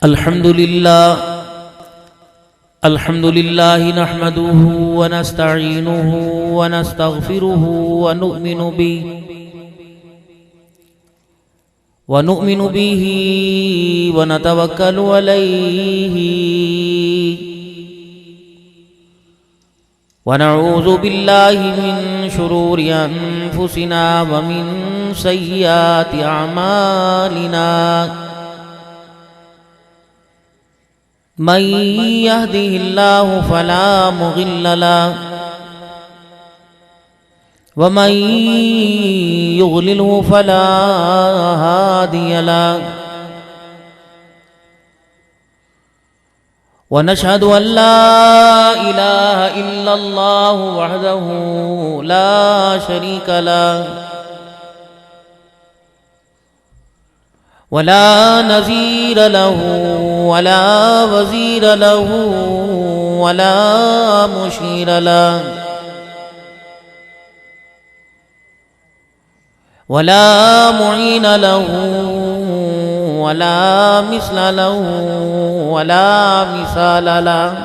अल्हम्दुलिल्लाह नहमदुहु व नस्तईनुहु व नस्तगफिरुहु व नुमिनु बिही व नतवक्कलु अलैहि व नऊज़ु बिल्लाहि मिन शुरूरि अनफुसिना व मिन सय्यिआति अमालिना मन यहदिहिल्लाहु फला मुदिल्ल लहु व मन युद्लिलहु फला हादिय लहु व नशहदु अन ला इलाहा इल्लल्लाहु वहदहु ला शरीक लहु वला नज़ीर लहु वला वज़ीर लहु वला मुशीर लहु वला मुईन लहु वला मिस्ल लहु वला मिसाल लहु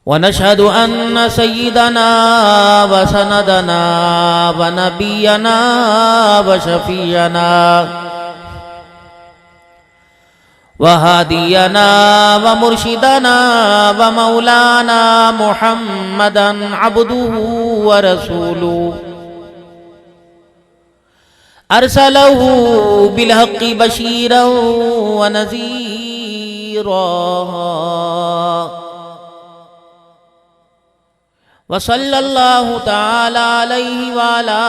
वनशहदु अन्न सय्यिदना व सनदना व नबियना व शफीअना व हादियना व मुर्शिदना व मौलाना मुहम्मदन अब्दुहु व रसूलुहु अरसलहु बिलहक्कि बशीरन व नज़ीरा व सल्लल्लाहु तआला अलैहि व अला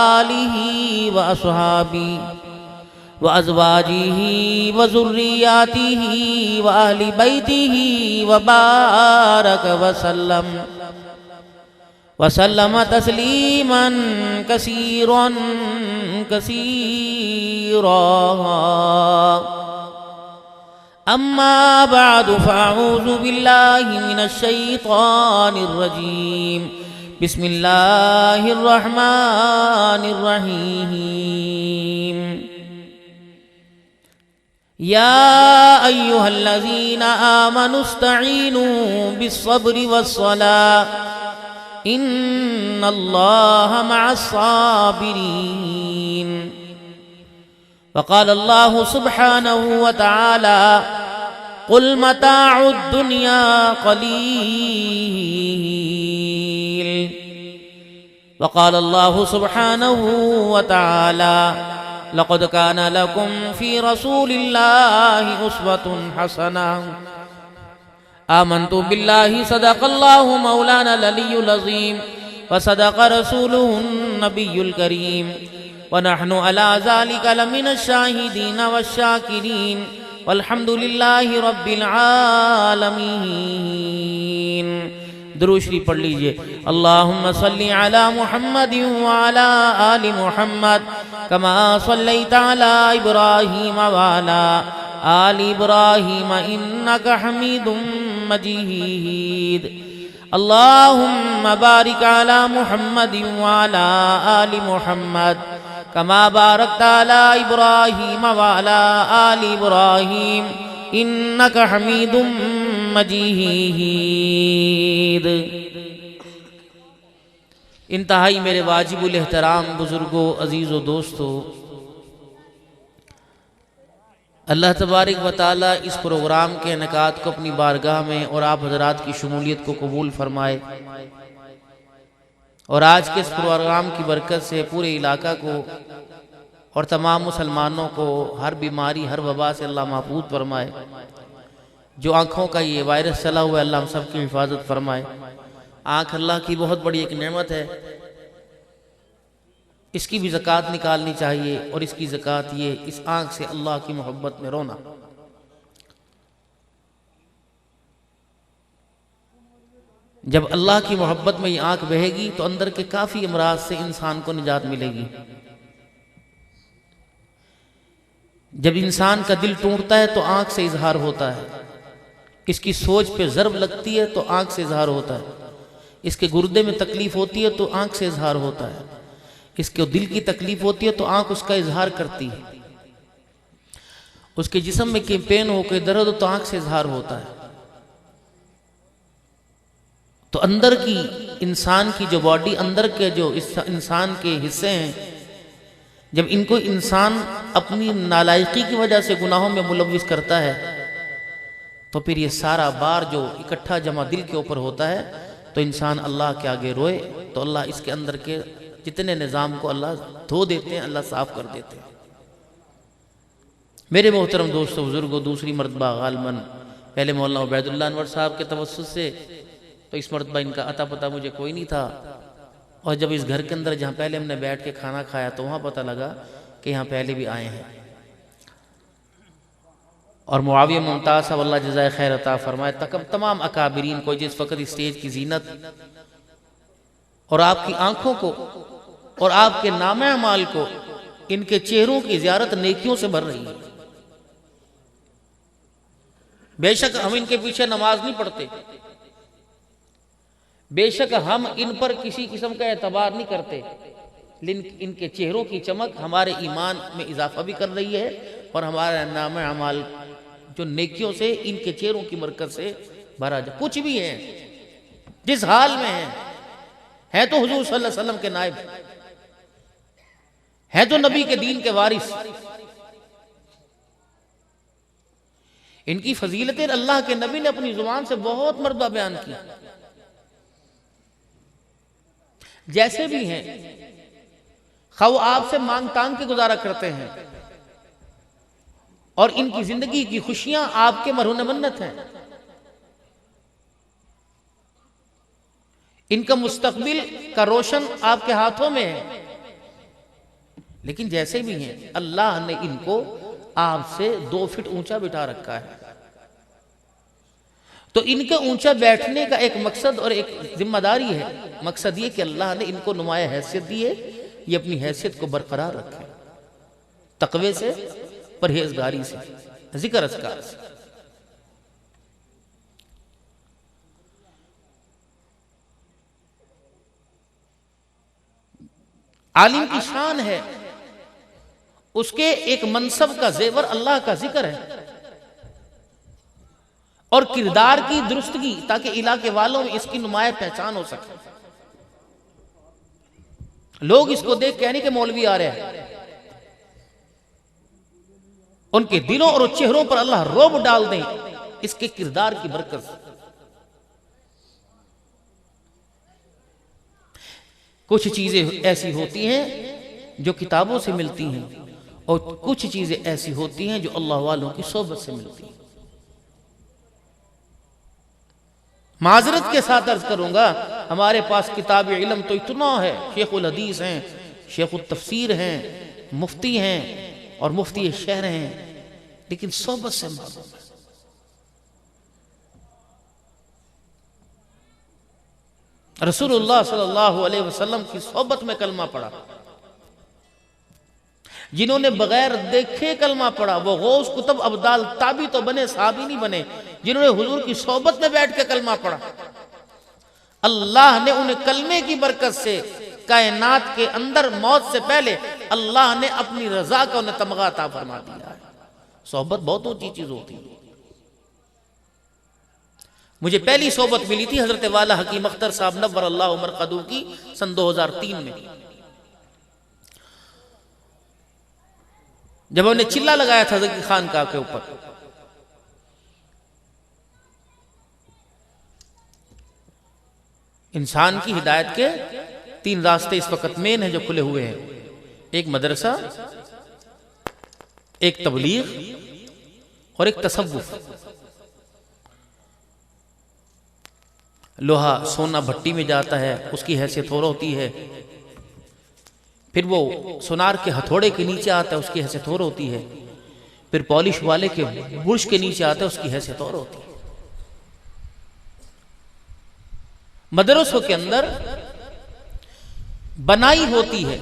आलिहि व अस्हाबिहि व अज़वाजिहि व ज़ुर्रिय्यातिहि व अहलि बैतिहि व बारक व सल्लम तस्लीमन कसीरन कसीरा अम्मा बादु फ़अऊज़ु बिल्लाहि मिनश शैतानिर रजीम बिस्मिल्लाहिर रहमानिर रहीम या अय्युहल्लज़ीना आमनुस्तईनु बिस्सब्रि वस्सलाह इन्नल्लाहा मअस्साबिरीन वक़ाल अल्लाहु सुब्हानहु व तआला क़ुल मताउद दुनिया क़लील वक़ाल अल्लाहु सुब्हानहु व तआला लक़द कान लकुम फ़ी रसूलिल्लाहि उस्वतुन हसनह आमन्तु बिल्लाहि सदक़ल्लाहु मौलाना अल-अलियुल अज़ीम व सदक़ रसूलुहुन नबियुल करीम व नहनु अला ज़ालिका लमिनश शाहिदीन वश्शाकिरीन वल्हम्दुलिल्लाहि रब्बिल आलमीन। दुरूद शरीफ पढ़ लीजिए। अल्लाहुम्मा सल्लि अला मुहम्मदिन व अला आलि मुहम्मद कमा सल्लैता अला इब्राहीम व अला आलि इब्राहीम इन्नका हमीदुम मजीद। अल्लाहुम्मा बारिक अला मुहम्मदिन व अला आलि मुहम्मद कमा बारकता अला इब्राहीम व अला आलि इब्राहीम इन्नका हमीदुम मजीद। इंतहाई मेरे वाजिबुल एहतराम बुजुर्गों, अजीज़ों, दोस्तों, अल्लाह तबारक व तआला इस प्रोग्राम के इनेकाद को अपनी बारगाह में और आप हजरात की शमूलियत को कबूल फरमाए और आज के इस प्रोग्राम की बरकत से पूरे इलाका को और तमाम मुसलमानों को हर बीमारी, हर वबा से अल्लाह महफूज फरमाए। जो आँखों का ये वायरस चला हुआ है, अल्लाह हम सब की हिफाजत फरमाए। आँख अल्लाह की बहुत बड़ी एक नेमत है, इसकी भी ज़कात निकालनी चाहिए और इसकी ज़कात ये इस आँख से अल्लाह की मोहब्बत में रोना। जब अल्लाह की मोहब्बत में ये आँख बहेगी तो अंदर के काफ़ी अमराज से इंसान को निजात मिलेगी। जब इंसान का दिल टूटता है तो आँख से इजहार होता है, इसकी सोच पे ज़रब लगती है तो आँख से इजहार होता है, इसके गुर्दे में तकलीफ होती है तो आँख से इजहार होता है, इसको दिल की तकलीफ होती है तो आंख उसका इजहार करती है, उसके जिस्म में कि पेन हो कोई दर्द हो तो आंख से इजहार होता है। तो अंदर की इंसान की जो बॉडी, अंदर के जो इंसान के हिस्से हैं, जब इनको इंसान अपनी नालायकी की वजह से गुनाहों में मुलविस करता है तो फिर ये सारा बार जो इकट्ठा जमा दिल के ऊपर होता है तो इंसान अल्लाह के आगे रोए तो अल्लाह इसके अंदर के जितने निज़ाम को अल्लाह धो देते हैं, अल्लाह साफ कर देते हैं। मेरे मोहतरम दोस्तों बुजुर्गों, दूसरी मरतबा गालमन पहले मौलाना उबैदुल्लाह अनवर साहब के तवस्सुस से, तो इस मरतबा इनका अता पता मुझे कोई नहीं था, और जब इस घर के अंदर जहाँ पहले हमने बैठ के खाना खाया तो वहाँ पता लगा कि यहाँ पहले भी आए हैं। और मुआविया मुमताज़ साहब अल्लाह जज़ाए खैर अता फरमाए, तमाम अकाबिरीन को जिस वक्त स्टेज की जीनत और आपकी आंखों को और आपके नामे अमाल को, इनके चेहरों की ज़ियारत नेकियों से भर रही है। बेशक हम इनके पीछे नमाज नहीं पढ़ते, बेशक हम इन पर किसी किस्म का एतबार नहीं करते, लेकिन इनके चेहरों की चमक हमारे ईमान में इजाफा भी कर रही है और हमारा नाम अमाल जो नेकियों से इनके चेहरों की बरकत से भरा जा। कुछ भी है, जिस हाल में है तो हुजूर सल्लल्लाहु अलैहि वसल्लम के नायब, है तो नबी के दीन के वारिस। इनकी फजीलतें अल्लाह के नबी ने अपनी जुबान से बहुत मरतबा बयान की। जैसे भी हैं, खौ आपसे मांग तांग के गुजारा करते हैं और इनकी जिंदगी की खुशियां आपके मरहून मन्नत हैं। इनका मुस्तकबिल का रोशन आपके हाथों में है। लेकिन जैसे भी हैं, अल्लाह ने इनको आपसे 2 फीट ऊंचा बिठा रखा है। तो इनके ऊंचा बैठने का एक मकसद और एक जिम्मेदारी है। मकसद ये कि अल्लाह ने इनको नुमाया हैसियत दी है, ये अपनी हैसियत को बरकरार रखें, तकवे से, परहेजगारी से, जिक्र अस्कार से। आलिम की शान है, उसके एक मनसब का जेवर अल्लाह का जिक्र है और किरदार की दुरुस्तगी, ताकि इलाके वालों में इसकी नुमाया पहचान हो सके। लोग इसको देख कहने के मौलवी आ रहे हैं, उनके दिलों और चेहरों पर अल्लाह रोब डाल दें इसके किरदार की बरकत से। कुछ चीजें ऐसी होती हैं जो किताबों से मिलती हैं और कुछ चीजें ऐसी होती हैं जो अल्लाह वालों की सोबत से मिलती हैं। माजरत के साथ अर्ज करूंगा, हमारे पास किताब इल्म तो इतना है, शेखुल हदीस हैं, शेखुल तफसीर हैं, मुफ्ती हैं और मुफ्ती शहर हैं, लेकिन सोबत से मालूम है। रसूलुल्लाह सल्लल्लाहु अलैहि वसल्लम की सोबत में कलमा पढ़ा, जिन्होंने बगैर देखे कलमा पढ़ा वो गौस कुतुब अब्दाल ताबी तो बने, साहबी नहीं बने। जिन्होंने हुजूर की सोबत में बैठ के कलमा पढ़ा, अल्लाह ने उन्हें कलमे की बरकत से कायनात के अंदर मौत से पहले अल्लाह ने अपनी रजा का उन्हें तमगा अता फरमा दिया है। सोबत बहुत ऊंची चीज होती है। मुझे पहली सोबत मिली थी हजरत वाला हकीम अख्तर साहब नव्वर अल्लाह मरक़दू की सन 2003 में, जब उन्हें चिल्ला लगाया था ज़की खानकाह के ऊपर। इंसान की हिदायत के 3 रास्ते इस वक्त मेन हैं जो खुले हुए हैं, एक मदरसा, एक तबलीग और एक तसव्वुफ। लोहा सोना भट्टी में जाता है, उसकी हैसियत और होती है, फिर वो सुनार के हथौड़े के नीचे आता है, उसकी हैसियत और होती है, फिर पॉलिश वाले के बुर्श के नीचे आता है, उसकी हैसियत और होती है। मदरसों के अंदर बनाई होती है,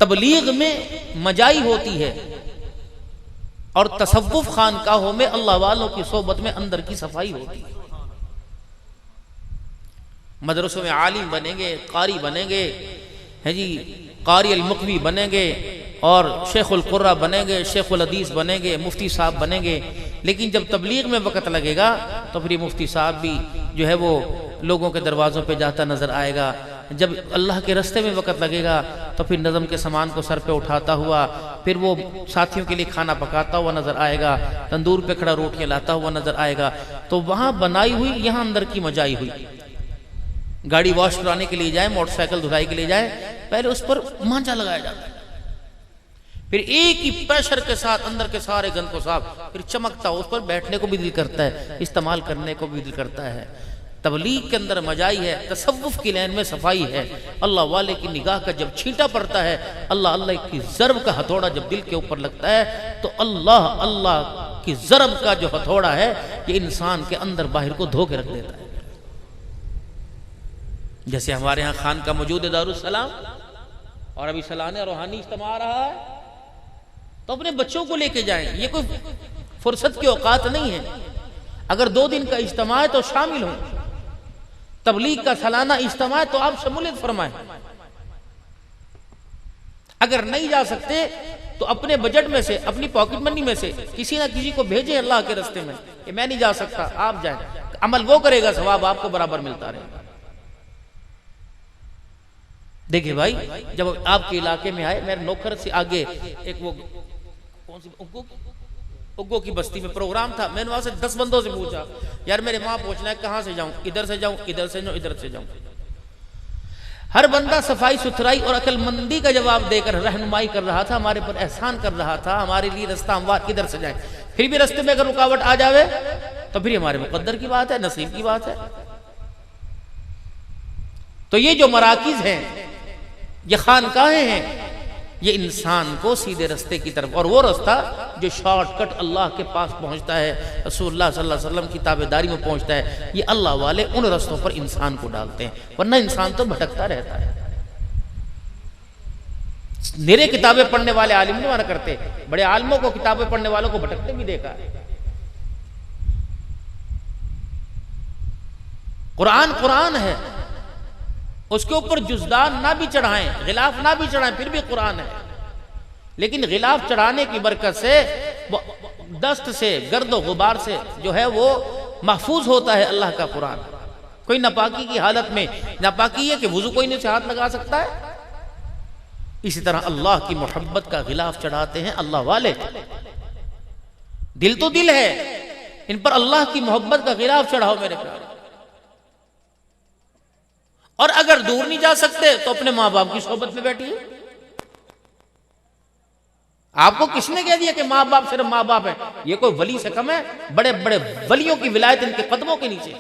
तबलीग में मजाई होती है और तसव्वुफ खानकाहों में अल्लाह वालों की सोबत में अंदर की सफाई होती है। मदरसों में आलिम बनेंगे, कारी बनेंगे, है जी, कारी अल-मुक़वी बनेंगे और शेखुल क़ुर्रा बनेंगे, शेखुल हदीस बनेंगे, मुफ्ती साहब बनेंगे। लेकिन जब तबलीग में वक़्त लगेगा तो फिर ये मुफ्ती साहब भी जो है वो लोगों के दरवाज़ों पे जाता नज़र आएगा। जब अल्लाह के रास्ते में वक़्त लगेगा तो फिर नज़म के सामान को सर पे उठाता हुआ फिर वो साथियों के लिए खाना पकाता हुआ नज़र आएगा, तंदूर पे खड़ा रोटियाँ लाता हुआ नज़र आएगा। तो वहाँ बनाई हुई, यहाँ अंदर की मजाई हुई। गाड़ी वॉश कराने के लिए जाए, मोटरसाइकिल धुलाई के लिए जाए, पहले उस पर मांझा लगाया जाता है, फिर एक ही प्रेशर के साथ अंदर के सारे गंद को साफ, फिर चमकता उस पर बैठने को भी दिल करता है, इस्तेमाल करने को भी दिल करता है। तबलीग के अंदर मजाई है, तसव्वुफ की लाइन में सफाई है। अल्लाह वाले की निगाह का जब छींटा पड़ता है, अल्लाह अल्लाह की ज़रब का हथौड़ा जब दिल के ऊपर लगता है तो अल्लाह अल्लाह की ज़रब का जो हथौड़ा है ये इंसान के अंदर बाहर को धो के रख देता है। जैसे हमारे यहाँ खान का मौजूद है दारुस्सलाम, और अभी सालाना रूहानी इज्तिमा आ रहा है, तो अपने बच्चों को लेके जाएं। ये कोई फुर्सत की औकात नहीं है। अगर 2 दिन का इज्तिमा है तो शामिल हों, तबलीग का सालाना इज्तिमा है तो आप शमूलियत फरमाएं। अगर नहीं जा सकते तो अपने बजट में से, अपनी पॉकेट मनी में से किसी ना किसी को भेजें अल्लाह के रास्ते में कि मैं नहीं जा सकता, आप जाएं। अमल वो करेगा, सवाब आपको बराबर मिलता रहेगा। देखिए भाई, जब आपके इलाके में आए, मेरे नौकर से आगे एक वो कौन सी उग्गो की बस्ती में प्रोग्राम था, मैंने वहां से 10 बंदों से पूछा, यार मेरे वहां पहुंचना है, कहां से जाऊं, इधर से जाऊं, इधर से जाऊं, इधर से जाऊं। हर बंदा सफाई सुथराई और अक्लमंदी का जवाब देकर रहनुमाई कर रहा था, हमारे पर एहसान कर रहा था, हमारे लिए रास्ता हमवार किधर से जाए। फिर भी रास्ते में अगर रुकावट आ जावे तो फिर हमारे मुकद्दर की बात है, नसीब की बात है। तो ये जो मराकिज हैं, ये खानकाहें हैं, ये इंसान को सीधे रास्ते की तरफ, और वो रास्ता जो शॉर्टकट अल्लाह के पास पहुंचता है, रसूलुल्लाह सल्लल्लाहु अलैहि वसल्लम की ताबेदारी में पहुंचता है, ये अल्लाह वाले उन रास्तों पर इंसान को डालते हैं, वरना इंसान तो भटकता रहता है। मेरे किताबें पढ़ने वाले आलिम नहीं माना करते, बड़े आलिमों को किताबें पढ़ने वालों को भटकते भी देखा है। कुरान कुरान है, उसके ऊपर जुज़दान ना भी चढ़ाएं, गिलाफ ना भी चढ़ाएं, फिर भी कुरान है। लेकिन गिलाफ चढ़ाने की बरकत से वो दस्त से, गर्द गुबार से जो है वो महफूज होता है अल्लाह का कुरान। कोई नापाकी की हालत में, नापाकी है कि वुजू कोई नहीं से हाथ लगा सकता है, इसी तरह अल्लाह की मोहब्बत का गिलाफ चढ़ाते हैं अल्लाह वाले। दिल तो दिल है, इन पर अल्लाह की मोहब्बत का गिलाफ चढ़ाओ मेरे प्यारे। और अगर दूर नहीं जा सकते तो अपने मां बाप की सोबत में बैठिए। आपको किसने कह दिया कि मां बाप सिर्फ मां बाप है? ये कोई वली से कम है? बड़े बड़े वलियों की विलायत इनके कदमों के नीचे।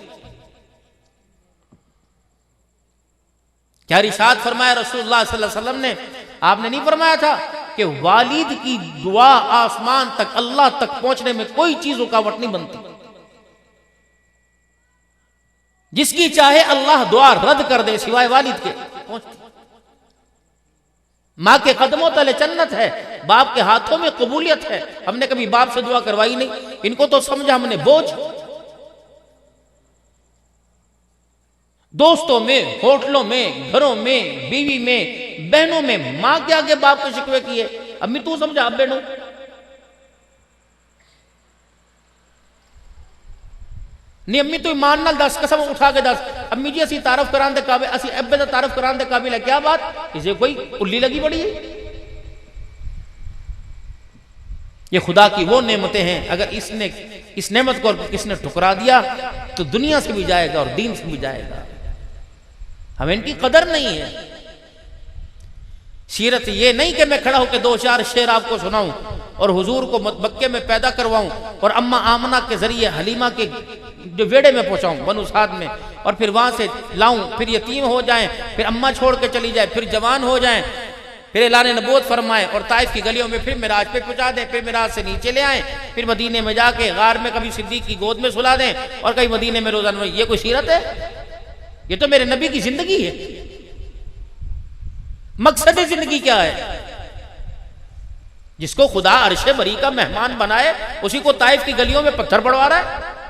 क्या रिशाद फरमाया रसूलुल्लाह सल्लल्लाहु अलैहि वसल्लम ने? आपने नहीं फरमाया था कि वालिद की दुआ आसमान तक, अल्लाह तक पहुंचने में कोई चीज रुकावट नहीं बनती। जिसकी चाहे अल्लाह दुआ रद्द कर दे सिवाय वालिद के पहुंचती। मां के कदमों तले जन्नत है, बाप के हाथों में कबूलियत है। हमने कभी बाप से दुआ करवाई नहीं, इनको तो समझा हमने बोझ। दोस्तों में, होटलों में, घरों में, बीवी में, बहनों में मां के आगे बाप के शिकवे किए। अम्मी तू समझा, अब बहनों नहीं, अम्मी तू ईमान नाल दस, कसम उठा के दस, अम्मी जी असी तारफ करान दे काबिल, असी अब्बे दा तारफ करान दे काबिल है। क्या बात, इसे कोई उल्ली लगी पड़ी है? ये खुदा की वो नेमतें हैं, अगर इसने इस नेमत को किसने ठुकरा दिया तो दुनिया से भी जाएगा और दीन से भी जाएगा। हमें इनकी कदर नहीं है। सीरत ये नहीं कि मैं खड़ा होकर 2-4 शेर आपको सुनाऊं और हुजूर को मक्के में पैदा करवाऊं और अम्मा आमना के जरिए हलीमा के जो वेड़े में पहुंचाऊं बनु साद में, और फिर वहां से लाऊं, फिर यतीम हो जाएं, फिर अम्मा छोड़ के चली जाए, फिर जवान हो जाएं, फिर ऐलान नबूवत फरमाए और ताइफ की गलियों में फिर मिराज पे पहुंचा दें, फिर मिराज से नीचे ले आए, फिर मदीने में जाके गार में कभी सिद्दीक की गोद में सुला दें और कभी मदीने में रोजाना। ये कोई सीरत है? ये तो मेरे नबी की जिंदगी है। मकसद जिंदगी क्या है? जिसको खुदा अर्शे बरी का मेहमान बनाए उसी को ताइफ की गलियों में पत्थर पड़वा रहा है।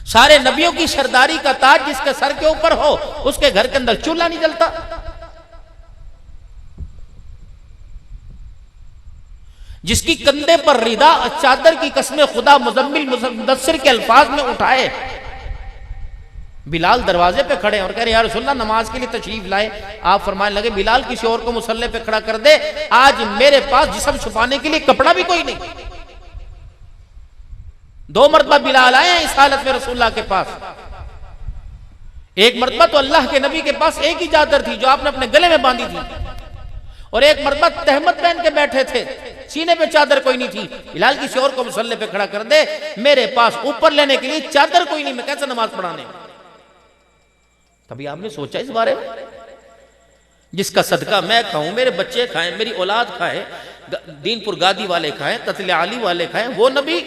सारे नबियों की सरदारी का ताज जिसके सर के ऊपर हो, उसके घर के अंदर चूल्हा नहीं जलता। जिसकी कंधे पर रिदा चादर की कसमें खुदा मुजम्मिल मुदस्सिर के अल्फाज में उठाए। बिलाल दरवाजे पे खड़े और कह रहे यार रसूलल्लाह नमाज के लिए तशरीफ लाए। आप फरमाने लगे बिलाल किसी और को मुसल्ले पे खड़ा कर दे, आज मेरे पास जिस्म छुपाने के लिए कपड़ा भी कोई नहीं। 2 मरतबा बिलाल आए हैं इस हालत में रसूलुल्लाह के पास। एक मरतबा तो अल्लाह के नबी के पास एक ही चादर थी जो आपने अपने गले में बांधी थी, और एक मरतबा तहमत पहन के बैठे थे, सीने पे चादर कोई नहीं थी। बिलाल किसी और को मुसल्ले पे खड़ा कर दे, मेरे पास ऊपर लेने के लिए चादर कोई नहीं, मैं कैसे नमाज पढ़ाने। कभी आपने सोचा इस बारे में? जिसका सदका मैं खाऊं, मेरे बच्चे खाएं, मेरी औलाद खाए, दीनपुर गादी वाले खाएं, कत्ले आली वाले खाएं, वो नबी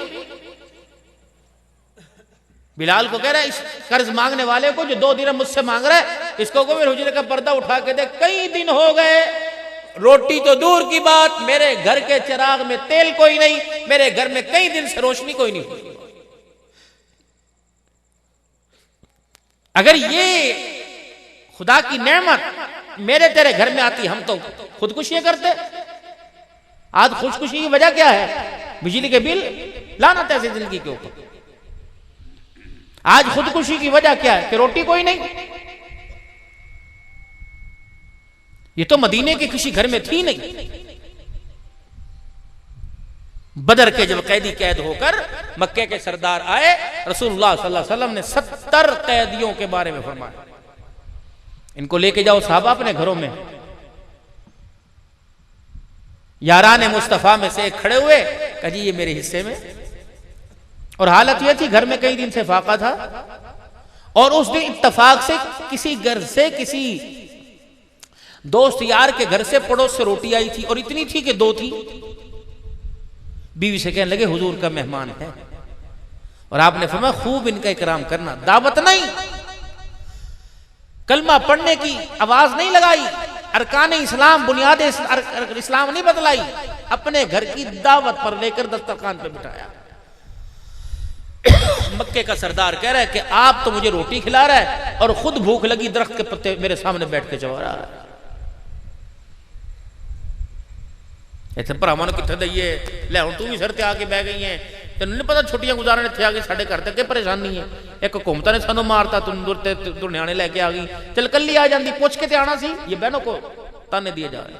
बिलाल को कह रहा है इस कर्ज मांगने वाले को जो 2 दिन मुझसे मांग रहा है, इसको को मेरे हुजरे का पर्दा उठा के दे। कई दिन हो गए, रोटी तो दूर की बात, मेरे घर के चिराग में तेल कोई नहीं, मेरे घर में कई दिन से रोशनी कोई नहीं। अगर ये खुदा की नेमत मेरे तेरे घर में आती, हम तो खुदकुशी करते। आज खुदकुशी की वजह क्या है? बिजली के बिल लाना ऐसे जिंदगी के ऊपर। आज खुदकुशी की वजह क्या है कि रोटी कोई नहीं। ये तो मदीने के किसी घर में थी नहीं। बदर के जब कैदी कैद होकर मक्के के सरदार आए, रसूलुल्लाह सल्लल्लाहु अलैहि वसल्लम ने 70 कैदियों के बारे में फरमाया, इनको लेके जाओ साहबा अपने घरों में। यारान मुस्तफा में से एक खड़े हुए, कहा जी ये मेरे हिस्से में। और हालत यह थी घर में कई दिन से फाका था, और उस दिन इत्तफाक से किसी घर से, किसी दोस्त यार के घर से पड़ोस से रोटी आई थी, और इतनी थी कि 2 थी। बीवी से कहने लगे हुजूर का मेहमान है, और आपने फरमाया खूब इनका इकराम करना। दावत नहीं, कलमा पढ़ने की आवाज नहीं लगाई, अरकान इस्लाम बुनियाद इस्लाम नहीं बतलाई, अपने घर की दावत पर लेकर दस्तरखान पे बिठाया। मक्के का सरदार कह रहा है कि आप तो मुझे रोटी खिला रहा है और खुद भूख लगी दरख्त के पत्ते मेरे सामने बैठ के चबा रहा है। इतने भरावां कितने दईए, ले हुण तू भी सिर ते आके बह गई है, तेन नहीं पता छुट्टियां गुजारन इत्थे आ गई, साडे घर ते अगे परेशानी है। एक हुकूमत ने सानू मारता, तू न्याणे लैके आ गई, चल कल्ली आ जाती, पुछ के ते आना सी। ये बहनों को ताने दिए जा रहे।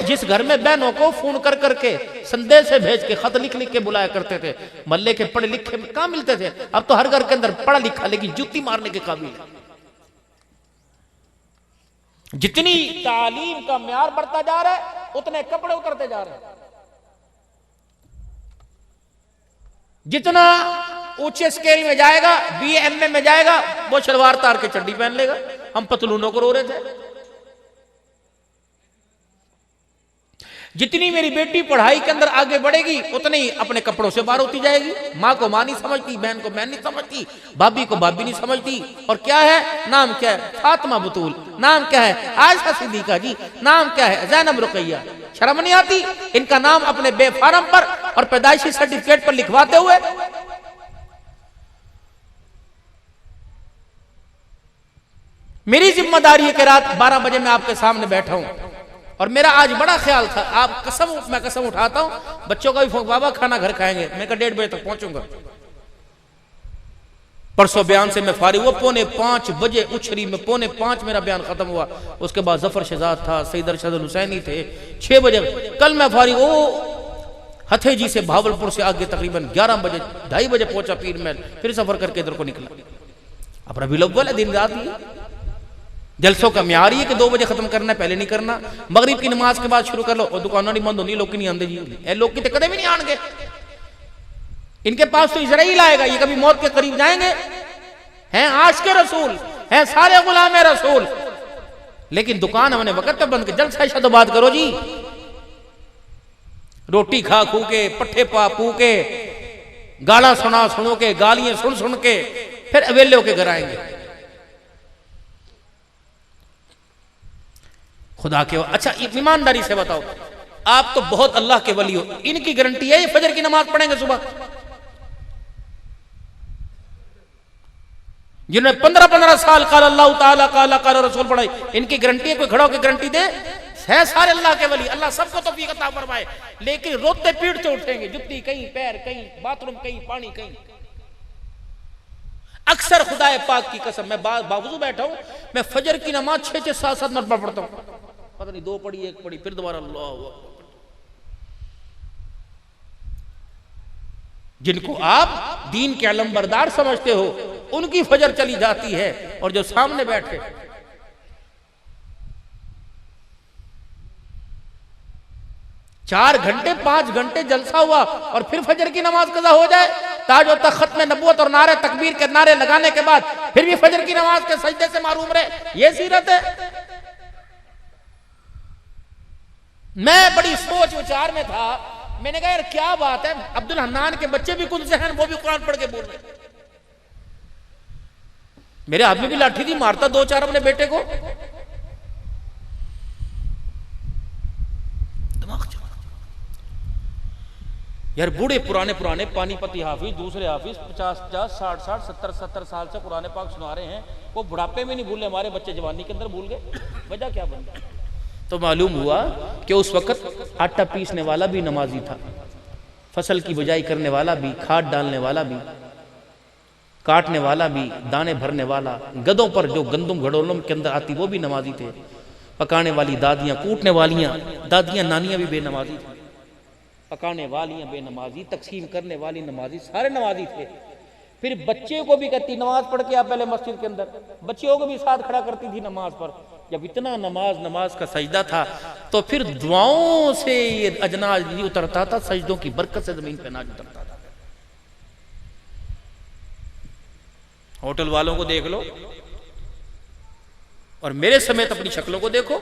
जिस घर में बहनों को फोन कर करके संदेश से भेज के खत लिख लिख के बुलाया करते थे, मल्ले के पढ़े लिखे कहां मिलते थे। अब तो हर घर के अंदर पढ़ा लिखा लेकिन जूती मारने के काबिल है। जितनी तालीम का म्यार बढ़ता जा रहा है, उतने कपड़े उतरते जा रहे हैं। जितना ऊंचे स्केल में जाएगा, BA MA में जाएगा, वो शलवार तार के चड्डी पहन लेगा। हम पतलूनों को रो रहे थे। जितनी मेरी बेटी पढ़ाई के अंदर आगे बढ़ेगी, उतनी ही अपने कपड़ों से बाहर होती जाएगी। माँ को माँ नहीं समझती, बहन को बहन नहीं समझती, भाभी को भाभी नहीं समझती। और क्या है नाम, क्या है फातिमा बतूल, नाम क्या है आयशा सिद्दीका जी, नाम क्या है ज़ैनब रुकैया। शर्म नहीं आती इनका नाम अपने बेफारम पर और पैदाइशी सर्टिफिकेट पर लिखवाते हुए। मेरी जिम्मेदारी है कि रात 12 बजे मैं आपके सामने बैठा हूं, और मेरा आज बड़ा ख्याल था, आप मैं कसम उठाता हूं, बच्चों का भी फोन, बाबा खाना घर खाएंगे, मैं 1:30 बजे तक पहुंचूंगा। परसों बयान से मैं फारिग हुआ 4:45 बजे, उछरी में 4:45 मेरा बयान खत्म हुआ। उसके बाद जफर शहजाद था, सईद अरशद हुसैनी थे, 6 बजे। कल मैं फारिग हथे जी से भावलपुर से आगे तकरीबन 11 बजे 2:30 बजे पहुंचा पीर महल, फिर सफर करके इधर को निकला। अब रबीउल अव्वल है, दिन रात ही जलसों का म्यार है कि 2 बजे खत्म करना है, पहले नहीं करना। मगरिब की नमाज के बाद शुरू कर लो, और दुकानों नहीं बंद होनी, लोग नहीं आंदे जी, ए लोग की कदे भी नहीं आएंगे। इनके पास तो इजराइल आएगा, ये कभी मौत के करीब जाएंगे। हैं आशिक रसूल, हैं सारे गुलाम रसूल, लेकिन दुकान हमने वक्त पे बंद कर। जलसा शब्द बात करो जी, रोटी खा खू के, पट्ठे पा पू के, गाला सुना सुनो के, गालियां सुन सुन के फिर अवेले होके घर आएंगे। खुदा के अच्छा ईमानदारी से बताओ, आप तो बहुत अल्लाह के वली हो, इनकी गारंटी है ये फजर की नमाज पढ़ेंगे सुबह? जिन्होंने 15-15 साल काल अल्लाह ताला काल रसूल पढ़ाई, इनकी गारंटी है? कोई खड़ा होकर गारंटी दे? है सारे अल्लाह के वली, अल्लाह सबको तौफीक अता फरमाए, लेकिन रोते पीट से उठेंगे, जुत्ती कहीं, पैर कहीं, बाथरूम कहीं, पानी कहीं। अक्सर खुदाए पाक की कसम, मैं बावजूद बैठा हूं, मैं फजर की नमाज 6-6, 7-7 मरतबा पढ़ता हूं, पता नहीं 2 पढ़ी 1 पढ़ी, फिर दोबारा अल्लाह अकबर। जिनको आप दीन के अलमबरदार समझते हो, उनकी फजर चली जाती है, और जो सामने बैठे 4 घंटे 5 घंटे जलसा हुआ और फिर फजर की नमाज कज़ा हो जाए, ताज और तख्त में नबूवत और नारे तकबीर के नारे लगाने के बाद फिर भी फजर की नमाज के सजदे से मारूम रहे, ये सीरत है। मैं बड़ी सोच विचार में था, मैंने कहा यार क्या बात है, अब्दुल हन्नान के बच्चे भी कुछ हैं, वो भी कुरान पढ़ के बोल रहे। मेरे हाथ में भी लाठी थी, मारता 2-4 अपने बेटे को। यार बूढ़े पुराने पानीपती हाफिज, दूसरे हाफिज 50-50, 60-60, 70-70 साल से कुरान पाक सुना रहे हैं, वो बुढ़ापे में नहीं भूले, हमारे बच्चे जवानी के अंदर भूल गए। वजह क्या बन गई? तो मालूम हुआ कि उस वक्त आटा पीसने वाला भी नमाजी था, फसल की बुझाई करने वाला भी, खाद डालने वाला भी, काटने वाला भी, दाने भरने वाला, गधों पर जो गंदुम घड़ोलों के अंदर आती वो भी नमाजी थे, पकाने वाली दादियां, कूटने वालियां दादियां, नानियां भी बेनमाजी थी, पकाने वालियां बेनमाजी, तकसीम करने वाली नमाजी, सारे नमाजी थे। फिर बच्चे को भी कहती नमाज पढ़ के आप पहले मस्जिद के अंदर, बच्चियों को भी साथ खड़ा करती थी नमाज पर। जब इतना नमाज का सजदा था, तो फिर दुआओं से ये अजनाज नहीं उतरता था, सजदों की बरकत से जमीन पे अनाज उतरता था। होटल वालों को देख लो और मेरे समेत अपनी शक्लों को देखो।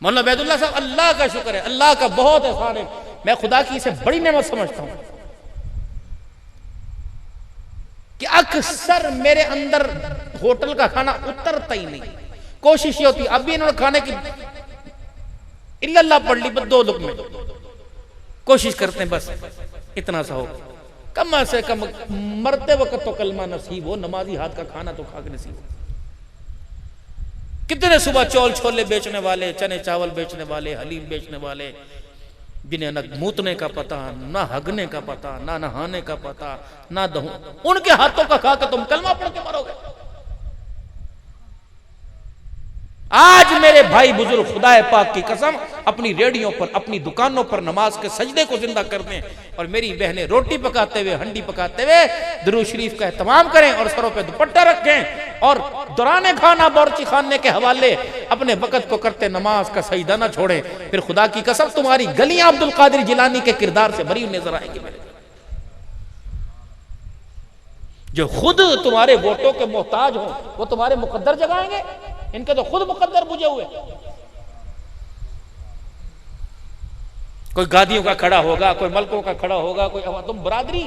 मौलाना बैदुल्लाह साहब, अल्लाह का शुक्र है, अल्लाह का बहुत एहसान है, मैं खुदा की इसे बड़ी नेमत समझता हूं कि अक्सर मेरे अंदर होटल का खाना उतरता ही नहीं। कोशिश ये होती, अब भी इन्होंने खाने की इल्लल्लाह पढ़ ली, बस 2 लुक में कोशिश करते हैं, बस इतना सा हो, कम से कम मरते वक्त तो कलमा नसीब हो, नमाजी हाथ का खाना तो खा के नसीब हो। कितने सुबह चौल छोले बेचने वाले, चने चावल बेचने वाले, हलीम बेचने वाले, जिन्हें न मूतने का पता, ना हगने का पता, ना नहाने का पता, ना दहू, उनके हाथों का खा के तुम कलमा पढ़ के मरोगे। आज मेरे भाई बुजुर्ग खुदाए पाक की कसम अपनी रेडियो पर, अपनी दुकानों पर नमाज के सजदे को जिंदा कर दें, और मेरी बहनें रोटी पकाते हुए, हंडी पकाते हुए दुरूद शरीफ का एहतमाम करें और सरों पे दुपट्टा रखें, और दौराने खाना बावर्ची खाने के हवाले अपने वक़्त को करते नमाज का सजदा ना छोड़ें। फिर खुदा की कसम तुम्हारी गलियां अब्दुल कादिर जिलानी के किरदार से भरी नजर आएगी। मेरे जो खुद तुम्हारे वोटों के मोहताज हो, वो तुम्हारे मुकद्दर जगाएंगे? इनके तो खुद मुकद्दर बुझे हुए। कोई गादियों का खड़ा होगा, कोई मलकों का खड़ा होगा, कोई तुम बरादरी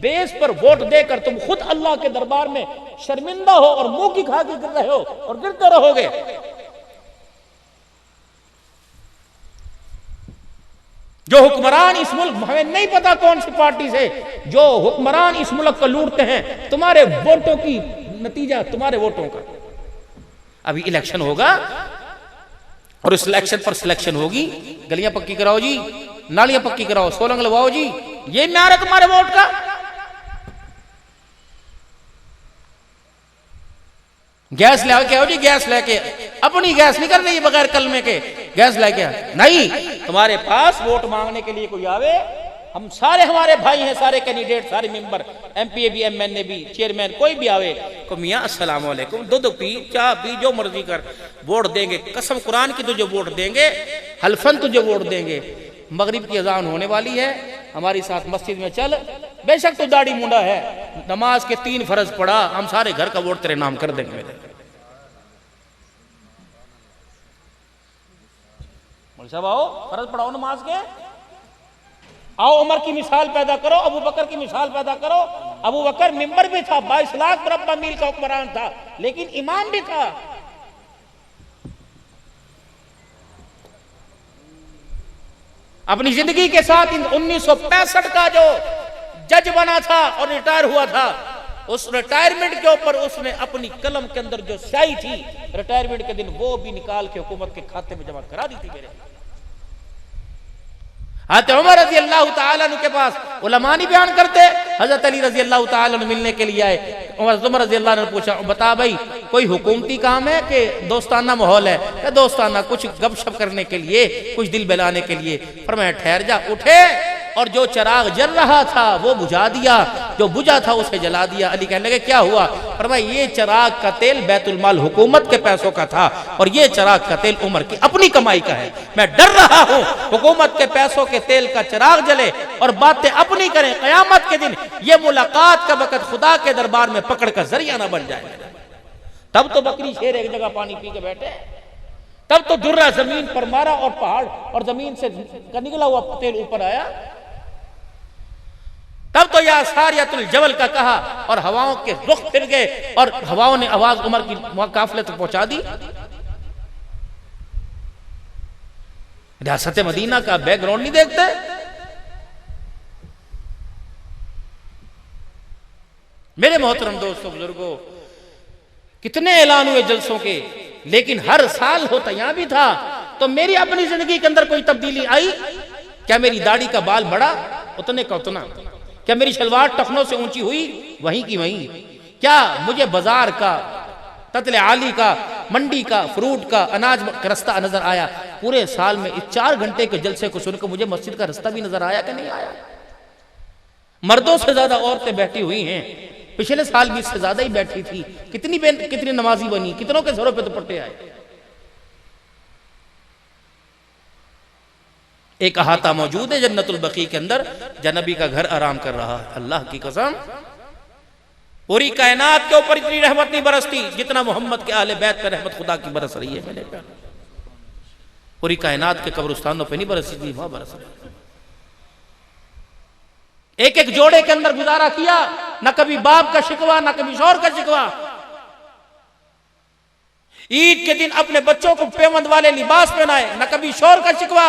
बेस पर वोट देकर तुम खुद अल्लाह के दरबार में शर्मिंदा हो और मुंह की खा के गिर रहे हो और गिरते रहोगे। जो हुक्मरान इस मुल्क, हमें नहीं पता कौन सी पार्टी से, जो हुक्मरान इस मुल्क को लूटते हैं, तुम्हारे वोटों की नतीजा तुम्हारे वोटों का। अभी इलेक्शन होगा और इस इलेक्शन पर सिलेक्शन होगी, गलियां पक्की कराओ जी, नालियां पक्की कराओ, सोलंग लगवाओ जी, ये म्यार है तुम्हारे वोट का। गैस ले आओ, क्या हो जी, गैस लेके, अपनी गैस नहीं कर रही बगैर कलमे के, गैस लेके आ नहीं, तुम्हारे पास वोट मांगने के लिए कोई आवे, हम सारे हमारे भाई हैं, सारे कैंडिडेट, सारे मेंबर, एमपीए भी, एमएनए भी, चेयरमैन, कोई भी आवे को मियाँ अस्सलाम वालेकुम, दूध पी, चाय पी, जो मर्जी कर, वोट देंगे, कसम कुरान की तुझे वोट देंगे, हल्फन तुझे वोट देंगे। मगरिब की अजान होने वाली है, हमारी साथ मस्जिद में चल, बेशक तो दाढ़ी मुंडा है, नमाज के 3 फर्ज पढ़ा, हम सारे घर का वोट तेरे नाम कर देंगे। मौलवी साहब आओ, फर्ज पढ़ाओ नमाज के, आओ उमर की मिसाल पैदा करो, अबू बकर की मिसाल पैदा करो। अबू बकर मिंबर भी था, 22 लाख मुरब्बा मील का हुक्मरान था, लेकिन इमाम भी था। अपनी जिंदगी के साथ 1965 का जो जज बना था और रिटायर हुआ था। उस रिटायरमेंट के ऊपर उसने अपनी कलम के अंदर जो स्याही थी रिटायरमेंट के दिन वो भी निकाल के हुकूमत के खाते में जमा करा दी थी। मेरे हज़रत उमर रजी अल्लाह ताला अन्हु के पास उलमा नहीं बयान करते, हज़रत अली रजी अल्लाह ताला अन्हु मिलने के लिए आए। उमर रजी अल्लाह ने पूछा, बता भाई कोई हुकूमती काम है कि दोस्ताना माहौल है? क्या दोस्ताना, कुछ गपशप करने के लिए, कुछ दिल बहलाने के लिए। फरमाया ठहर जा। उठे और जो चिराग जल रहा था वो बुझा दिया, जो बुझा था उसे जला दिया। अली कहने लगे क्या हुआ? फरमाया ये चिराग का तेल बैतुल माल हुकूमत के पैसों का था और ये चिराग का तेल उमर की अपनी कमाई का है। मैं डर रहा हूं हुकूमत के पैसों के तेल का चिराग जले और बातें अपनी करें, कयामत के दिन ये मुलाकात का वक्त खुदा के दरबार में पकड़ का जरिया ना बन जाए। तब तो बकरी शेर एक जगह पानी पी के बैठे, तब तो दुर्रा जमीन पर मारा और पहाड़ और जमीन से निकला हुआ तेल ऊपर आया। तब तो या सारियतुल जबल का कहा और हवाओं के रुख फिर गए और हवाओं ने आवाज उमर की काफिले तक पहुंचा दी। रियासत मदीना का बैकग्राउंड नहीं देखते? मेरे मोहतरम दोस्तों बुजुर्गों, कितने ऐलान हुए जलसों के, लेकिन हर साल होता यहां भी था। तो मेरी अपनी जिंदगी के अंदर कोई तब्दीली आई? क्या मेरी दाढ़ी का बाल बढ़ा? उतने का उतना। क्या मेरी शलवार टखनों से ऊंची हुई? वहीं की वहीं। क्या मुझे बाजार का, ततले आली का, मंडी का, फ्रूट का, अनाज का रास्ता नजर आया? पूरे साल में इस 4 घंटे के जलसे को सुनकर मुझे मस्जिद का रास्ता भी नजर आया कि नहीं आया? मर्दों से ज्यादा औरतें बैठी हुई हैं। पिछले साल भी इससे ज्यादा ही बैठी थी। कितनी नमाजी बनी, कितनों के सरों पे दुपट्टे आए। एक अहाता मौजूद है जन्नतुल बकी के अंदर, जनबी का घर आराम कर रहा है। अल्लाह की कसम पूरी कायनात के ऊपर इतनी रहमत नहीं बरसती जितना मोहम्मद के आहले बैत पे रहमत खुदा की बरस रही है। मेरे प्यार, पूरी कायनात के कब्रिस्तानों पे नहीं बरसी थी, वहां बरस रही। एक एक जोड़े के अंदर गुजारा किया, ना कभी बाप का शिकवा, ना कभी शौहर का शिकवा। ईद के दिन अपने बच्चों को पेवंद वाले लिबास पहनाए, ना कभी शौहर का शिकवा,